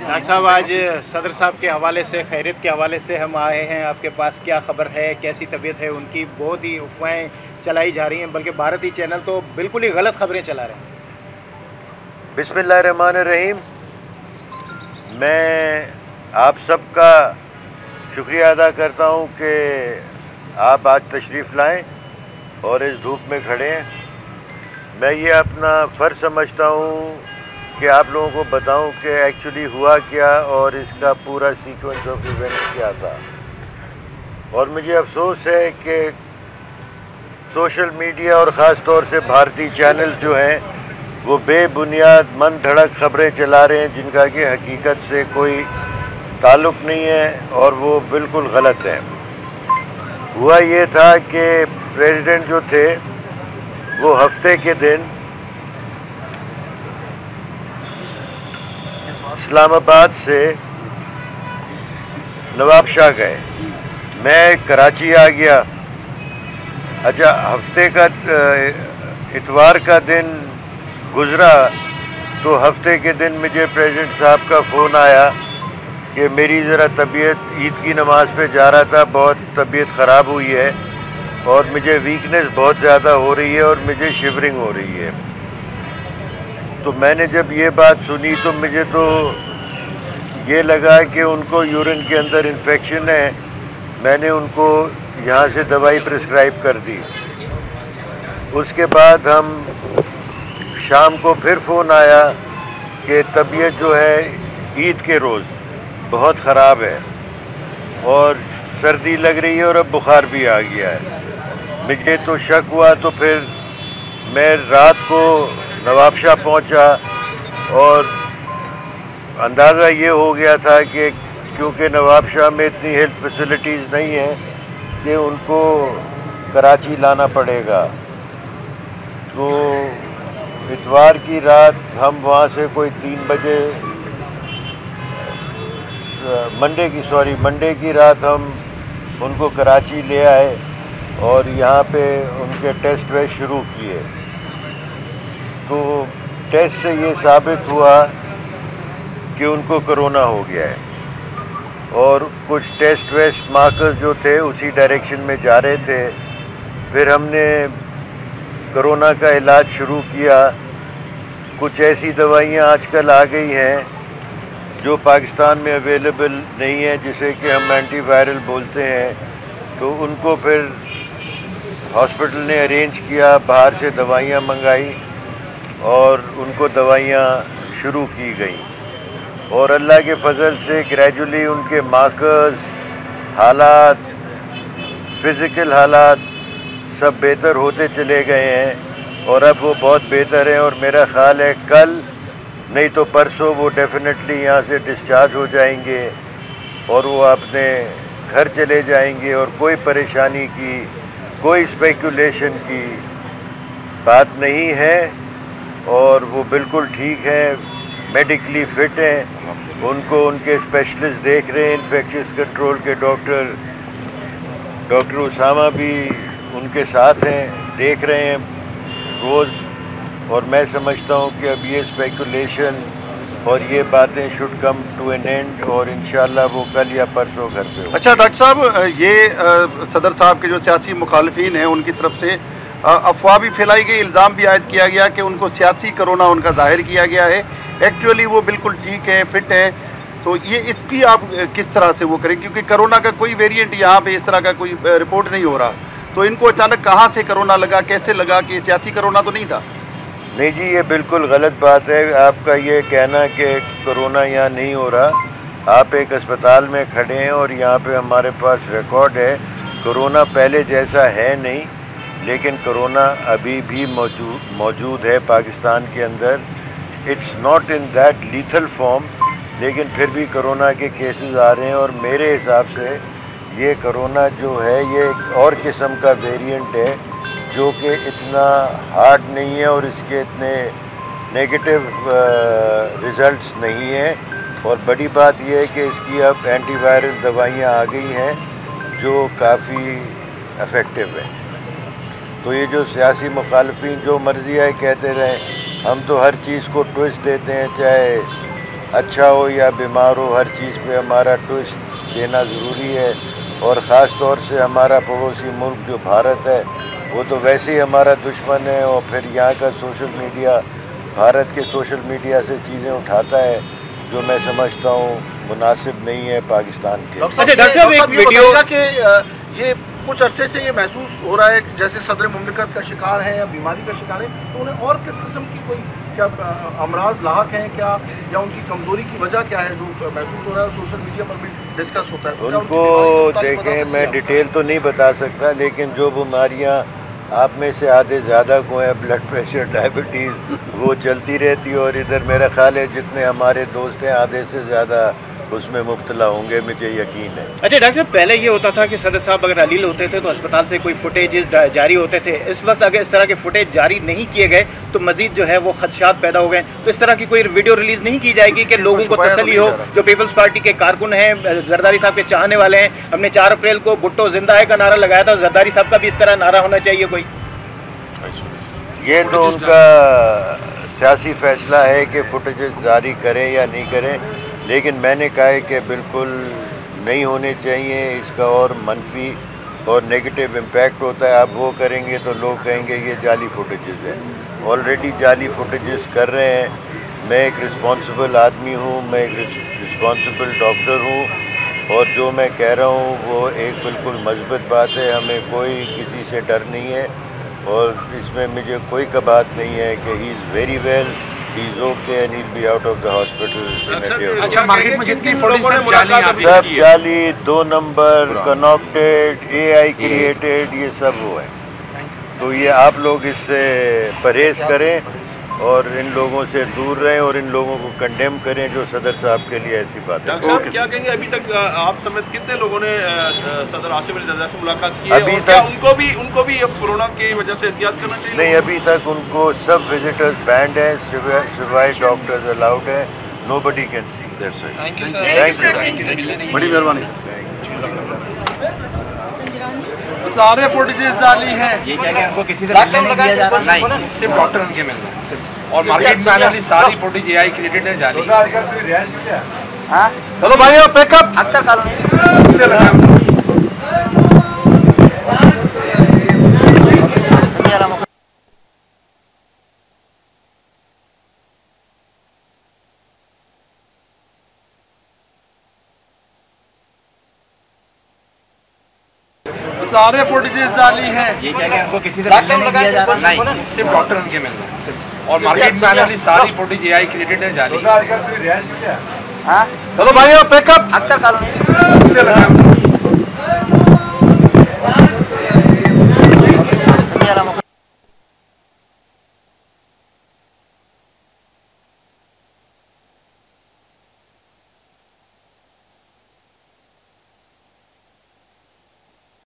Doctor साहब, आज सदर साहब के हवाले से, खैरियत के हवाले से हम आए हैं आपके पास। क्या खबर है, कैसी तबीयत है उनकी? बहुत ही अफवाहें चलाई जा रही हैं, बल्कि भारतीय चैनल तो बिल्कुल ही गलत खबरें चला रहे हैं। बिस्मिल्लाहिर्रहमानिर्रहीम। मैं आप सबका शुक्रिया अदा करता हूं कि आप आज तशरीफ़ लाएं और इस धूप में खड़े हैं। मैं ये अपना फ़र्ज़ समझता हूं कि आप लोगों को बताऊं कि एक्चुअली हुआ क्या और इसका पूरा सीक्वेंस ऑफ इवेंट्स क्या था। और मुझे अफसोस है कि सोशल मीडिया और ख़ास तौर से भारतीय चैनल जो हैं वो बेबुनियाद मन धड़क खबरें चला रहे हैं जिनका कि हकीकत से कोई ताल्लुक़ नहीं है और वो बिल्कुल गलत है। हुआ ये था कि प्रेसिडेंट जो थे वो हफ्ते के दिन इस्लामाबाद से नवाबशाह गए, मैं कराची आ गया। अच्छा, हफ्ते का इतवार का दिन गुजरा तो हफ्ते के दिन मुझे प्रेसिडेंट साहब का फ़ोन आया कि मेरी ज़रा तबीयत, ईद की नमाज पे जा रहा था, बहुत तबीयत ख़राब हुई है और मुझे वीकनेस बहुत ज़्यादा हो रही है और मुझे शिवरिंग हो रही है। तो मैंने जब ये बात सुनी तो मुझे तो ये लगा कि उनको यूरिन के अंदर इन्फेक्शन है। मैंने उनको यहाँ से दवाई प्रिस्क्राइब कर दी। उसके बाद हम शाम को फिर फ़ोन आया कि तबीयत जो है ईद के रोज़ बहुत ख़राब है और सर्दी लग रही है और अब बुखार भी आ गया है। मुझे तो शक हुआ, तो फिर मैं रात को नवाबशाह पहुंचा और अंदाज़ा ये हो गया था कि क्योंकि नवाबशाह में इतनी हेल्थ फैसिलिटीज़ नहीं है कि उनको कराची लाना पड़ेगा। तो इतवार की रात हम वहाँ से कोई 3 बजे, मंडे की रात हम उनको कराची ले आए और यहाँ पे उनके टेस्ट वेस्ट शुरू किए। तो टेस्ट से ये साबित हुआ कि उनको कोरोना हो गया है और कुछ टेस्ट वेस्ट मार्कर्स जो थे उसी डायरेक्शन में जा रहे थे। फिर हमने कोरोना का इलाज शुरू किया। कुछ ऐसी दवाइयाँ आजकल आ गई हैं जो पाकिस्तान में अवेलेबल नहीं है, जिसे कि हम एंटीवायरल बोलते हैं। तो उनको फिर हॉस्पिटल ने अरेंज किया, बाहर से दवाइयाँ मंगाई और उनको दवाइयाँ शुरू की गई और अल्लाह के फजल से ग्रेजुअली उनके मार्कर्स, हालात, फिज़िकल हालात सब बेहतर होते चले गए हैं और अब वो बहुत बेहतर हैं। और मेरा ख्याल है कल नहीं तो परसों वो डेफिनेटली यहाँ से डिस्चार्ज हो जाएंगे और वो अपने घर चले जाएंगे और कोई परेशानी की, कोई स्पेकुलेशन की बात नहीं है और वो बिल्कुल ठीक है, मेडिकली फिट हैं। उनको उनके स्पेशलिस्ट देख रहे हैं, इन्फेक्शियस कंट्रोल के डॉक्टर उसामा भी उनके साथ हैं, देख रहे हैं रोज़। और मैं समझता हूँ कि अब ये स्पेकुलेशन और ये बातें should come to an end और इंशाल्लाह वो कल या परसों घर पे हो। अच्छा डॉक्टर साहब, ये सदर साहब के जो सियासी मुखालफिन हैं उनकी तरफ से अफवाह भी फैलाई गई, इल्ज़ाम भी आयद किया गया कि उनको सियासी कोरोना उनका जाहिर किया गया है। एक्चुअली वो बिल्कुल ठीक है, फिट है। तो ये इसकी आप किस तरह से वो करें, क्योंकि कोरोना का कोई वेरिएंट यहाँ पे इस तरह का कोई रिपोर्ट नहीं हो रहा। तो इनको अचानक कहाँ से कोरोना लगा, कैसे लगा? कि सियासी कोरोना तो नहीं था? नहीं जी, ये बिल्कुल गलत बात है आपका ये कहना कि कोरोना यहाँ नहीं हो रहा। आप एक अस्पताल में खड़े हैं और यहाँ पे हमारे पास रिकॉर्ड है। कोरोना पहले जैसा है नहीं, लेकिन कोरोना अभी भी मौजूद है पाकिस्तान के अंदर। It's not in that lethal form, लेकिन फिर भी कोरोना के केसेस आ रहे हैं और मेरे हिसाब से ये कोरोना जो है ये एक और किस्म का वेरिएंट है जो कि इतना हार्ड नहीं है और इसके इतने नेगेटिव रिजल्ट्स नहीं हैं। और बड़ी बात यह है कि इसकी अब एंटीवायरल दवाइयाँ आ गई हैं जो काफ़ी इफ़ेक्टिव हैं। तो ये जो सियासी मुखालफिन जो मर्जी है कहते रहें, हम तो हर चीज़ को ट्विस्ट देते हैं, चाहे اچھا ہو یا بیمار ہو، ہر چیز پہ ہمارا ٹوسٹ دینا ضروری ہے، اور خاص طور سے ہمارا پڑوسی ملک جو بھارت ہے وہ تو ویسے ہی ہمارا دشمن ہے، اور پھر یہاں کا سوشل میڈیا، بھارت کے سوشل میڈیا سے چیزیں اٹھاتا ہے جو میں سمجھتا ہوں مناسب نہیں ہے پاکستان کے۔ ڈاکٹر صاحب ایک ویڈیو کہ یہ کچھ عرصے سے یہ محسوس ہو رہا ہے کہ جیسے صدر مملکت کا شکار ہے یا بیماری کا شکار ہے، تو انہیں اور کس قسم کی کوئی کیا امراض لاحق ہیں کیا، یا ان کی کمزوری کی وجہ کیا ہے جو محسوس ہو رہا ہے، سوشل میڈیا پر بھی ڈسکس ہوتا ہے؟ ان کو دیکھیں میں ڈیٹیل تو نہیں بتا سکتا، لیکن جو بیماریاں آپ میں سے آدھے زیادہ کو ہیں، بلڈ پریشر، ڈائبٹیز، وہ چلتی رہتی ہے، اور ادھر میرا خیال ہے جتنے ہمارے دوست ہیں آدھے سے زیادہ اس میں مبتلا ہوں گے، مجھے یقین ہے۔ اچھا ڈاکٹر صاحب، پہلے یہ ہوتا تھا کہ صدر صاحب اگر علیل ہوتے تھے تو اسپتال سے کوئی فوٹیجز جاری ہوتے تھے، اس وقت اگر اس طرح کے فوٹیج جاری نہیں کیے گئے تو مزید جو ہے وہ خدشات پیدا ہو گئے، تو اس طرح کی کوئی ویڈیو ریلیز نہیں کی جائے گی کہ لوگوں کو تسلی ہو؟ جو پیپلز پارٹی کے کارکن ہیں، زرداری صاحب کے چاہنے والے ہیں، ہم نے 4 اپریل کو بھٹو زندہ ہے کا نعرہ لگایا تھا، زرداری صاحب کا بھی اس طرح نعرہ ہونا چاہیے کوئی؟ یہ تو ان کا سیاسی فیصلہ ہے کہ فوٹیجز جاری کریں یا نہیں کریں، لیکن میں نے کہا ہے کہ بالکل نہیں ہونے چاہیے، اس کا اور منفی اور نیگیٹو امپیکٹ ہوتا ہے۔ آپ وہ کریں گے تو لوگ کہیں گے یہ جعلی فوٹیجز ہیں، آلریڈی جعلی فوٹیجز کر رہے ہیں۔ میں ایک رسپانسبل آدمی ہوں، میں ایک رسپانسبل ڈاکٹر ہوں، اور جو میں کہہ رہا ہوں وہ ایک بالکل مثبت بات ہے، ہمیں کوئی کسی سے ڈر نہیں ہے، اور اس میں مجھے کوئی بات نہیں ہے کہ he is very well, he is okay and he will be out of the hospital. سب جعلی، 2 نمبر، کناکٹیڈ، اے آئی کریٹڈ، یہ سب وہ ہے۔ تو یہ آپ لوگ اس سے پرہیز کریں اور ان لوگوں سے دور رہیں، اور ان لوگوں کو کنڈیم کریں جو صدر صاحب کے لیے ایسی بات ہے۔ ڈاکٹر صاحب کیا کہیں گے، ابھی تک آپ سمیت کتنے لوگوں نے صدر آصف علی زرداری سے ملاقات کی ہے؟ ابھی اور تک ان کو بھی اب کورونا کی وجہ سے احتیاط کرنا چاہیے؟ نہیں، ابھی تک ان کو سب وزٹرز بینڈ ہیں، سوائے ڈاکٹرز الاؤڈ ہیں، نو بڈی کین سی۔ تھینک یو، بڑی مہربانی۔ سارے فوٹیجز جعلی ہیں، یہ کیا کہ ان کو کسی سے ملنے نہیں دیا جا رہا؟ نہیں، صرف ڈاکٹر ان کے ملنا، اور مارکیٹ میں آنے والی ساری فوٹیج اے آئی کریٹڈ ہے، جعلی۔ چلو بھائی پیک اپ۔ سارے فوٹیجز جعلی ہیں، یہ کیا کہ ان کو کسی سے ملنے نہیں دیا جا رہا؟ نہیں، صرف ڈاکٹر ان کے ملنا، اور مارکیٹ میں آنے والی ساری فوٹیج اے آئی کریٹڈ ہے، جعلی۔ چلو بھائی پیک اپ۔